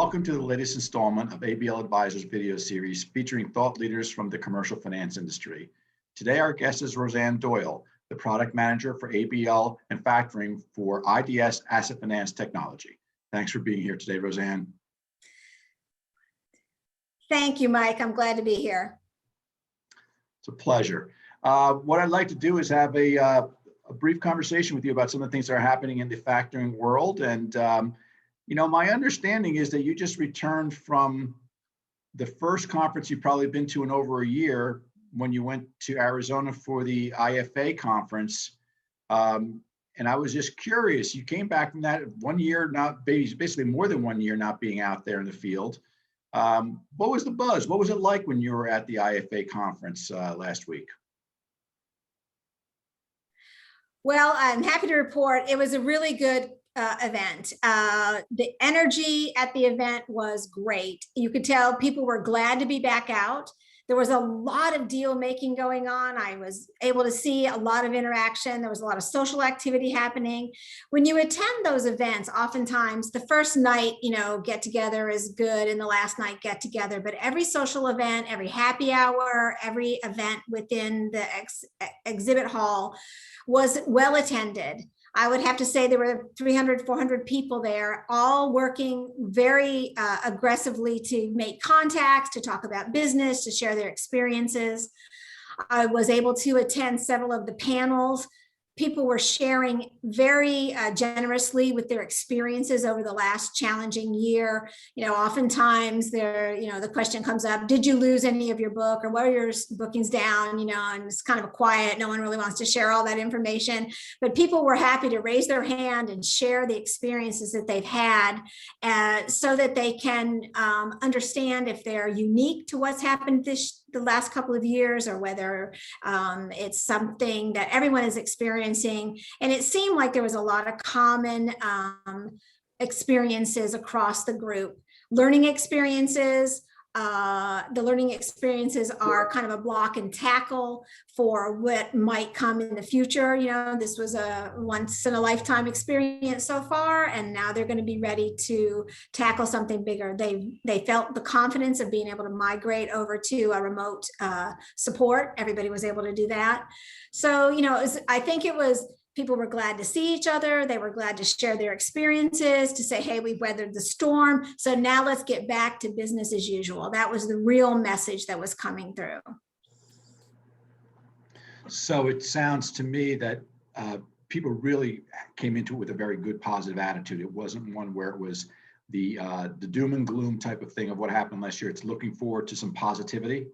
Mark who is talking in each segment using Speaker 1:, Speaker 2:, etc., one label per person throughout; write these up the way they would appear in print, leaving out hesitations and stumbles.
Speaker 1: Welcome to the latest installment of ABL Advisors video series featuring thought leaders from the commercial finance industry. Today, our guest is Rosanne Doyle, the product manager for ABL and Factoring for IDS Asset Finance Technology. Thanks for being here today, Rosanne.
Speaker 2: Thank you, Mike. I'm glad to be here.
Speaker 1: It's a pleasure. What I'd like to do is have a brief conversation with you about some of the things that are happening in the factoring world. And my understanding is that you just returned from the first conference you've probably been to in over a year when you went to Arizona for the IFA conference. And I was just curious, you came back from that 1 year, basically more than 1 year not being out there in the field. What was the buzz? What was it like when you were at the IFA conference last week?
Speaker 2: Well, I'm happy to report it was a really good event. The energy at the event was great. You could tell people were glad to be back out. There was a lot of deal making going on. I was able to see a lot of interaction. There was a lot of social activity happening. When you attend those events, oftentimes the first night, get together is good and the last night get together, but every social event, every happy hour, every event within the exhibit hall was well attended. I would have to say there were 300, 400 people there, all working very aggressively to make contacts, to talk about business, to share their experiences. I was able to attend several of the panels. People were sharing very generously with their experiences over the last challenging year. Oftentimes the question comes up, did you lose any of your book, or what are your bookings down? And it's kind of quiet. No one really wants to share all that information, but people were happy to raise their hand and share the experiences that they've had so that they can understand if they're unique to what's happened the last couple of years, or whether it's something that everyone is experiencing. And it seemed like there was a lot of common experiences across the group. Learning experiences. The learning experiences are kind of a block and tackle for what might come in the future. This was a once in a lifetime experience so far, and now they're going to be ready to tackle something bigger. They felt the confidence of being able to migrate over to a remote support. Everybody was able to do that. So, I think it was, people were glad to see each other. They were glad to share their experiences, to say, hey, we've weathered the storm. So now let's get back to business as usual. That was the real message that was coming through.
Speaker 1: So it sounds to me that people really came into it with a very good positive attitude. It wasn't one where it was the doom and gloom type of thing of what happened last year. It's looking forward to some positivity.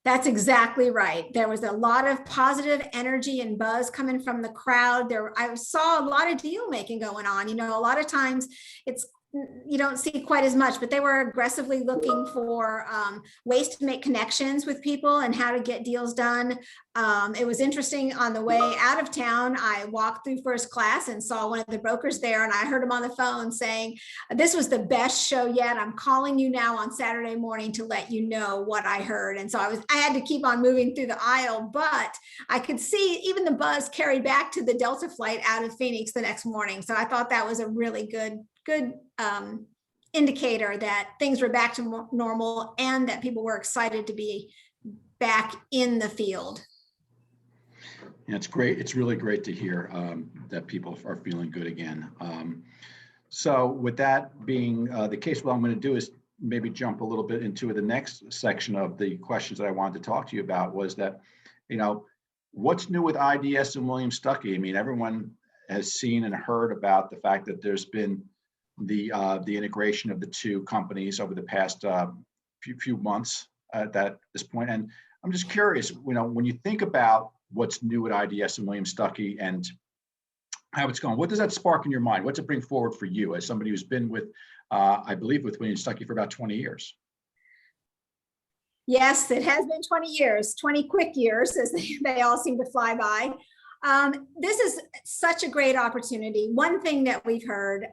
Speaker 2: That's exactly right. There was a lot of positive energy and buzz coming from the crowd. I saw a lot of deal making going on. A lot of times you don't see quite as much, but they were aggressively looking for ways to make connections with people and how to get deals done. It was interesting, on the way out of town, I walked through first class and saw one of the brokers there, and I heard him on the phone saying, this was the best show yet. I'm calling you now on Saturday morning to let you know what I heard. And so I had to keep on moving through the aisle, but I could see even the buzz carried back to the Delta flight out of Phoenix the next morning. So I thought that was a really good indicator that things were back to normal and that people were excited to be back in the field.
Speaker 1: Yeah, it's great. It's really great to hear that people are feeling good again. So with that being the case, what I'm going to do is maybe jump a little bit into the next section of the questions that I wanted to talk to you about, was that, what's new with IDS and Williams Stuckey? I mean, everyone has seen and heard about the fact that there's been the integration of the two companies over the past few months at this point. And I'm just curious, when you think about what's new at IDS and Williams Stuckey and how it's going, what does that spark in your mind? What's it bring forward for you as somebody who's been with, I believe, with Williams Stuckey for about 20 years?
Speaker 2: Yes, it has been 20 years, 20 quick years, as they all seem to fly by. This is such a great opportunity. One thing that we've heard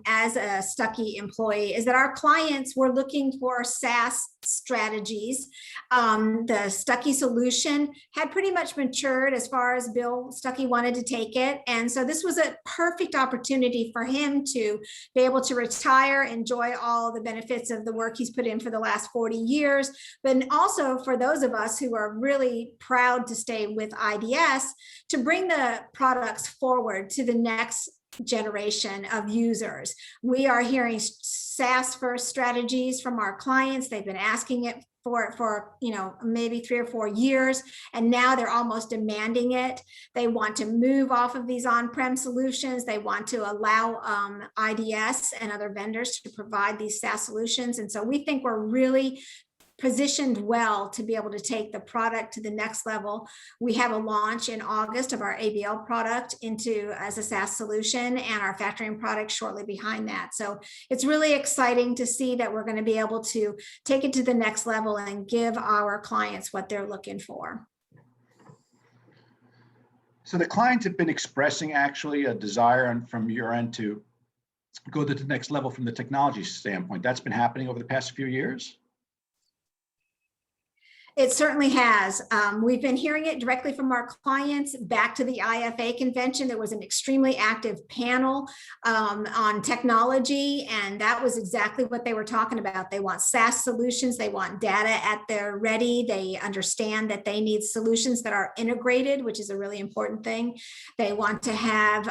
Speaker 2: as a Stuckey employee is that our clients were looking for SaaS strategies. The Stuckey solution had pretty much matured as far as Bill Stuckey wanted to take it. And so this was a perfect opportunity for him to be able to retire, enjoy all the benefits of the work he's put in for the last 40 years, but also for those of us who are really proud to stay with IDS, to bring the products forward to the next generation of users. We are hearing SaaS first strategies from our clients. They've been asking it for maybe 3 or 4 years, and now they're almost demanding it. They want to move off of these on-prem solutions. They want to allow IDS and other vendors to provide these SaaS solutions. And so we think we're really positioned well to be able to take the product to the next level. We have a launch in August of our ABL product as a SaaS solution, and our factoring product shortly behind that. So it's really exciting to see that we're going to be able to take it to the next level and give our clients what they're looking for.
Speaker 1: So the clients have been expressing actually a desire from your end to go to the next level from the technology standpoint. That's been happening over the past few years?
Speaker 2: It certainly has. We've been hearing it directly from our clients. Back to the IFA convention, there was an extremely active panel on technology, and that was exactly what they were talking about. They want SaaS solutions. They want data at their ready. They understand that they need solutions that are integrated, which is a really important thing. They want to have,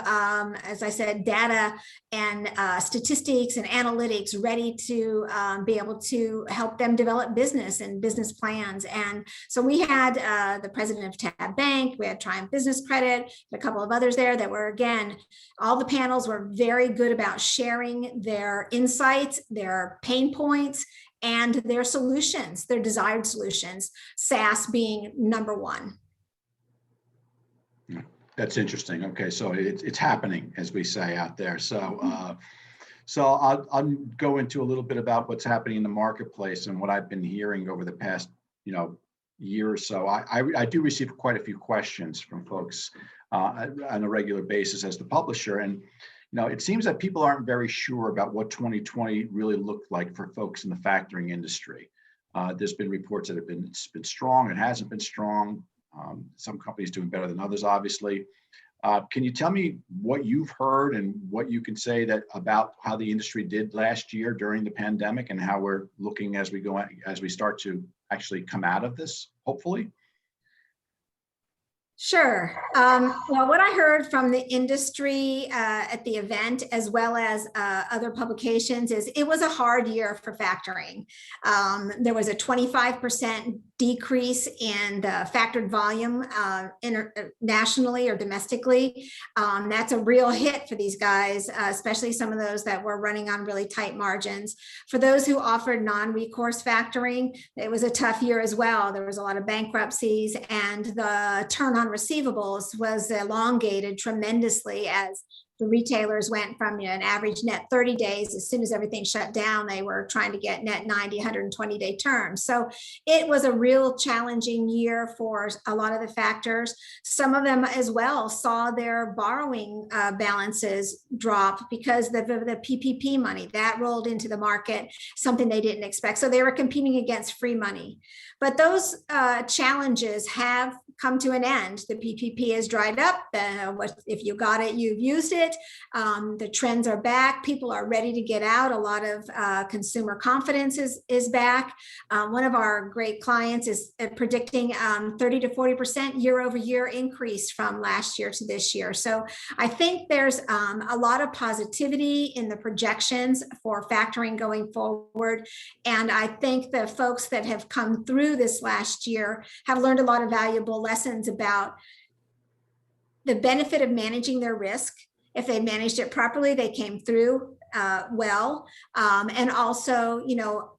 Speaker 2: as I said, data and statistics and analytics ready to be able to help them develop business and business plans. And so we had the president of Tab Bank, we had Triumph Business Credit, a couple of others there that were, again, all the panels were very good about sharing their insights, their pain points, and their solutions, their desired solutions, SaaS being number one.
Speaker 1: That's interesting. Okay, so it's happening, as we say out there. So I'll go into a little bit about what's happening in the marketplace and what I've been hearing over the past year or so. I do receive quite a few questions from folks on a regular basis as the publisher, and it seems that people aren't very sure about what 2020 really looked like for folks in the factoring industry. There's been reports that it's been strong, it hasn't been strong. Some companies doing better than others, obviously. Can you tell me what you've heard and what you can say about how the industry did last year during the pandemic, and how we're looking as we start to actually come out of this, hopefully?
Speaker 2: Sure. Well, what I heard from the industry at the event, as well as other publications, is it was a hard year for factoring. There was a 25% decrease in the factored volume nationally or domestically. That's a real hit for these guys, especially some of those that were running on really tight margins. For those who offered non-recourse factoring, it was a tough year as well. There was a lot of bankruptcies, and the turn on receivables was elongated tremendously as the retailers went from an average net 30 days. As soon as everything shut down, they were trying to get net 90, 120-day terms. So it was a real challenging year for a lot of the factors. Some of them as well saw their borrowing balances drop because the PPP money that rolled into the market, something they didn't expect. So they were competing against free money. But those challenges have come to an end. The PPP has dried up. If you got it, you've used it. The trends are back. People are ready to get out. A lot of consumer confidence is back. One of our great clients is predicting 30 to 40% year over year increase from last year to this year. So I think there's a lot of positivity in the projections for factoring going forward. And I think the folks that have come through this last year have learned a lot of valuable lessons about the benefit of managing their risk. If they managed it properly, they came through well. And also,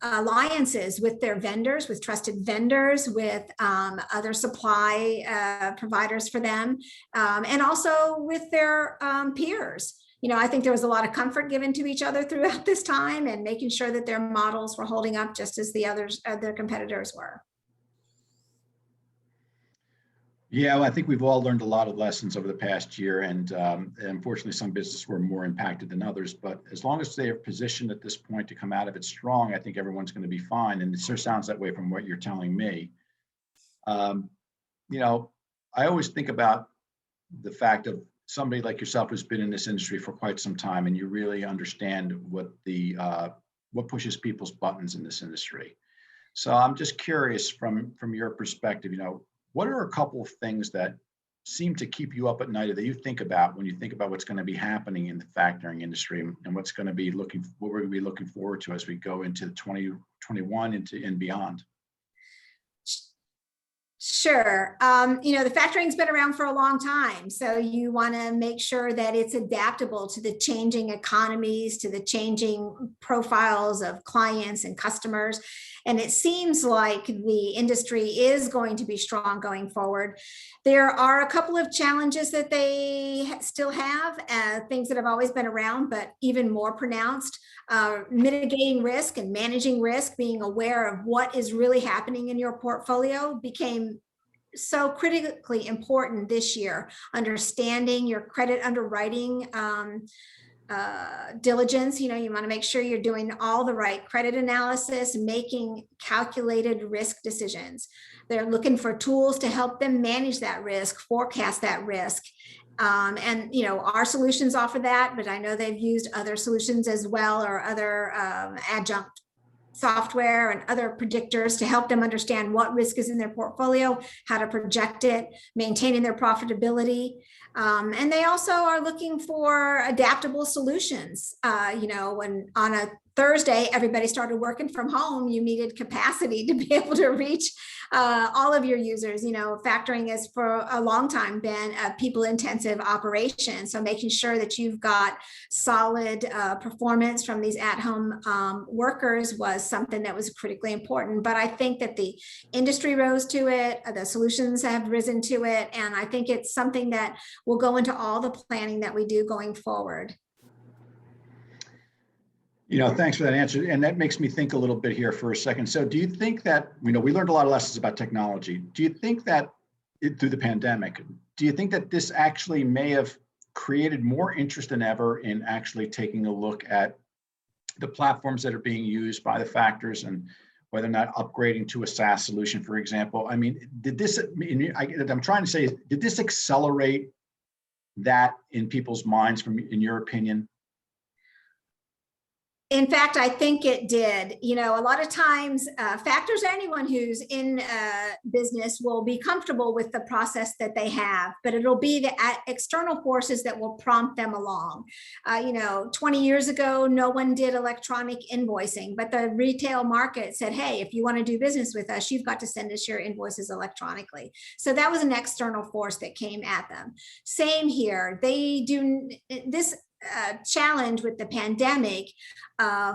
Speaker 2: alliances with their vendors, with trusted vendors, with other supply providers for them, and also with their peers. I think there was a lot of comfort given to each other throughout this time, and making sure that their models were holding up just as their competitors were.
Speaker 1: Yeah, well, I think we've all learned a lot of lessons over the past year, and unfortunately, some businesses were more impacted than others. But as long as they are positioned at this point to come out of it strong, I think everyone's going to be fine. And it sure sounds that way from what you're telling me. Um, you know, I always think about the fact of somebody like yourself who's been in this industry for quite some time, and you really understand what pushes people's buttons in this industry. So I'm just curious from your perspective, what are a couple of things that seem to keep you up at night, or that you think about when you think about what's going to be happening in the factoring industry, and what we're going to be looking forward to as we go into 2021 and beyond?
Speaker 2: Sure. The factoring's been around for a long time. So you want to make sure that it's adaptable to the changing economies, to the changing profiles of clients and customers. And it seems like the industry is going to be strong going forward. There are a couple of challenges that they still have, things that have always been around, but even more pronounced. Mitigating risk and managing risk, being aware of what is really happening in your portfolio became so critically important this year. Understanding your credit underwriting diligence, you want to make sure you're doing all the right credit analysis, making calculated risk decisions. They're looking for tools to help them manage that risk, forecast that risk. And our solutions offer that, but I know they've used other solutions as well, or other adjunct software and other predictors to help them understand what risk is in their portfolio, how to project it, maintaining their profitability. And they also are looking for adaptable solutions. When on a Thursday, everybody started working from home, you needed capacity to be able to reach all of your users. Factoring has for a long time been a people-intensive operation. So making sure that you've got solid performance from these at-home workers was something that was critically important. But I think that the industry rose to it, the solutions have risen to it, and I think it's something that will go into all the planning that we do going forward.
Speaker 1: Thanks for that answer. And that makes me think a little bit here for a second. So do you think that, we learned a lot of lessons about technology. Do you think that through the pandemic, do you think that this actually may have created more interest than ever in actually taking a look at the platforms that are being used by the factors, and whether or not upgrading to a SaaS solution, for example? I mean, I'm trying to say, did this accelerate that in people's minds, in your opinion?
Speaker 2: In fact, I think it did. A lot of times factors, anyone who's in business will be comfortable with the process that they have, but it'll be the external forces that will prompt them along. 20 years ago, no one did electronic invoicing, but the retail market said, hey, if you want to do business with us, you've got to send us your invoices electronically. So that was an external force that came at them. Same here. They do this challenge with the pandemic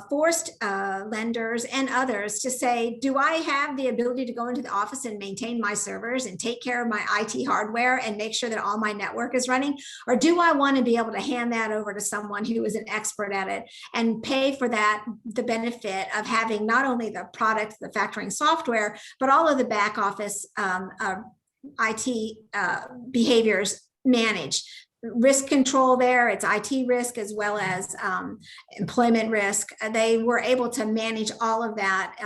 Speaker 2: forced lenders and others to say, do I have the ability to go into the office and maintain my servers and take care of my IT hardware and make sure that all my network is running? Or do I want to be able to hand that over to someone who is an expert at it and pay for that, the benefit of having not only the product, the factoring software, but all of the back office IT behaviors managed? Risk control there, it's IT risk as well as employment risk. They were able to manage all of that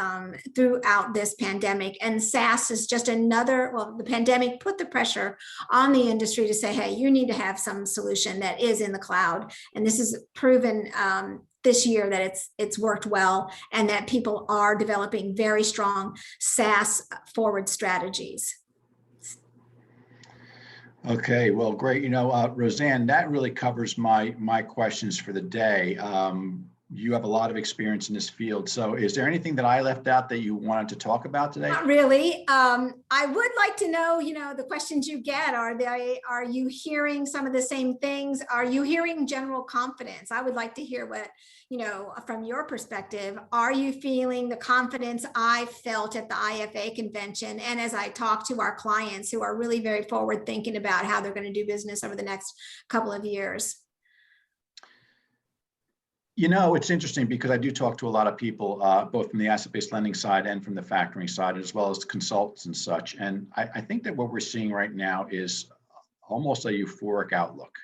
Speaker 2: throughout this pandemic. And SaaS is just the pandemic put the pressure on the industry to say, hey, you need to have some solution that is in the cloud. And this is proven this year that it's worked well, and that people are developing very strong SaaS forward strategies.
Speaker 1: Okay, well, great. Rosanne, that really covers my questions for the day. You have a lot of experience in this field. So is there anything that I left out that you wanted to talk about today?
Speaker 2: Not really. I would like to know, the questions you get, are you hearing some of the same things? Are you hearing general confidence? I would like to hear what, from your perspective, are you feeling the confidence I felt at the IFA convention? And as I talk to our clients who are really very forward thinking about how they're going to do business over the next couple of years.
Speaker 1: You know, it's interesting because I do talk to a lot of people, both from the asset-based lending side and from the factoring side, as well as consultants and such. And I think that what we're seeing right now is almost a euphoric outlook.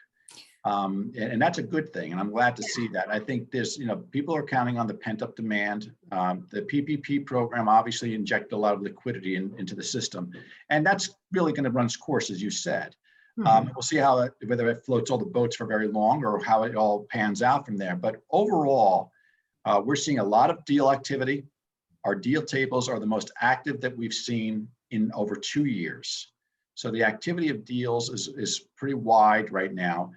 Speaker 1: And that's a good thing. And I'm glad to see that. I think there's, people are counting on the pent-up demand. The PPP program obviously injected a lot of liquidity into the system. And that's really going to run its course, as you said. We'll see whether it floats all the boats for very long or how it all pans out from there. But overall, we're seeing a lot of deal activity. Our deal tables are the most active that we've seen in over 2 years. So the activity of deals is pretty wide right now.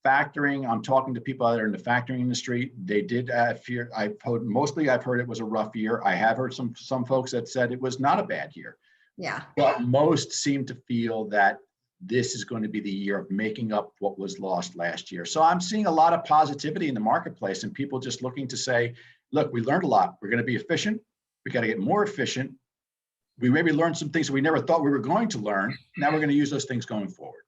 Speaker 1: Factoring, I'm talking to people that are in the factoring industry. They did fear. I've heard it was a rough year. I have heard some folks that said it was not a bad year.
Speaker 2: Yeah.
Speaker 1: But most seem to feel that this is going to be the year of making up what was lost last year. So I'm seeing a lot of positivity in the marketplace and people just looking to say, look, we learned a lot. We're going to be efficient. We got to get more efficient. We maybe learned some things that we never thought we were going to learn. Now we're going to use those things going forward.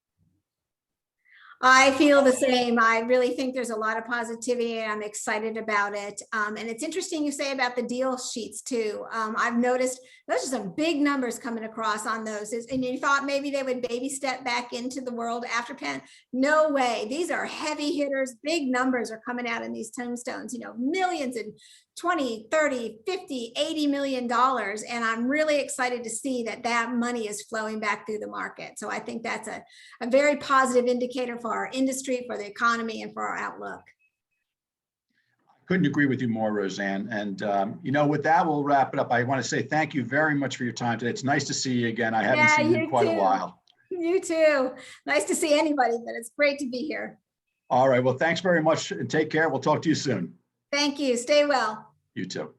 Speaker 2: I feel the same. I really think there's a lot of positivity and I'm excited about it. And it's interesting you say about the deal sheets too. I've noticed those are some big numbers coming across on those. And you thought maybe they would baby step back into the world after Penn. No way. These are heavy hitters. Big numbers are coming out in these tombstones, millions and 20, 30, 50, 80 million dollars. And I'm really excited to see that money is flowing back through the market. So I think that's a very positive indicator for our industry, for the economy, and for our outlook.
Speaker 1: Couldn't agree with you more, Rosanne. And, with that, we'll wrap it up. I want to say thank you very much for your time today. It's nice to see you again. I haven't seen you in quite a while.
Speaker 2: You too. Nice to see anybody, but it's great to be here.
Speaker 1: All right. Well, thanks very much and take care. We'll talk to you soon.
Speaker 2: Thank you. Stay well.
Speaker 1: You too.